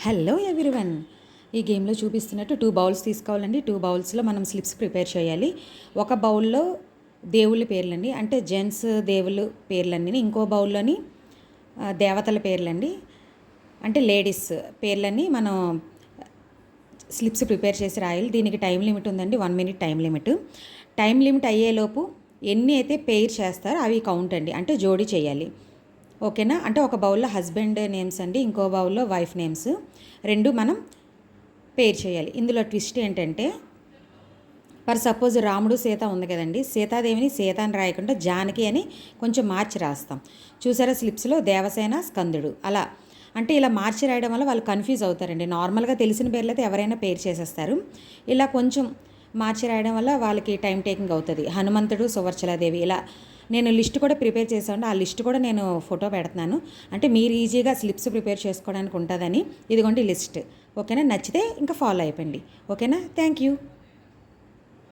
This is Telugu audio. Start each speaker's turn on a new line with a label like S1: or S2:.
S1: Hello everyone. ఈ గేమ్లో చూపిస్తున్నట్టు 2 బౌల్స్ తీసుకోవాలండి. 2 బౌల్స్లో మనం స్లిప్స్ ప్రిపేర్ చేయాలి. ఒక బౌల్లో దేవుళ్ళ పేర్లండి, అంటే జెంట్స్ దేవుళ్ళు పేర్లన్నీ. ఇంకో బౌల్లోని దేవతల పేర్లండి, అంటే లేడీస్ పేర్లన్నీ మనం స్లిప్స్ ప్రిపేర్ చేసి రాయాలి. దీనికి టైం లిమిట్ ఉందండి, 1 minute time limit. Time limit అయ్యేలోపు ఎన్ని అయితే పెయిర్ చేస్తారో అవి కౌంట్ అండి, అంటే జోడీ చేయాలి. ఓకేనా? అంటే ఒక బౌల్లో హస్బెండ్ నేమ్స్ అండి, ఇంకో బౌల్లో వైఫ్ నేమ్స్, రెండు మనం పేర్ చేయాలి. ఇందులో ట్విస్ట్ ఏంటంటే, ఫర్ సపోజ్ రాముడు సీత ఉంది కదండి, సీతాదేవిని సీత అని రాయకుండా జానకి అని కొంచెం మార్చి రాస్తాం. చూసారా స్లిప్స్లో దేవసేన స్కందుడు అలా. అంటే ఇలా మార్చి రాయడం వల్ల వాళ్ళు కన్ఫ్యూజ్ అవుతారండి. నార్మల్గా తెలిసిన పేర్లు అయితే ఎవరైనా పేరు చేసేస్తారు. ఇలా కొంచెం మార్చి రాయడం వల్ల వాళ్ళకి టైం టేకింగ్ అవుతుంది. హనుమంతుడు సువర్చలాదేవి ఇలా నేను లిస్ట్ కూడా ప్రిపేర్ చేశాను. ఆ లిస్ట్ కూడా నేను ఫోటో పెడుతున్నాను, అంటే మీరు ఈజీగా స్లిప్స్ ప్రిపేర్ చేసుకోవడానికి ఉంటుందని. ఇదిగోండి లిస్ట్. ఓకేనా? నచ్చితే ఇంకా ఫాలో అయిపోండి. ఓకేనా? Thank you.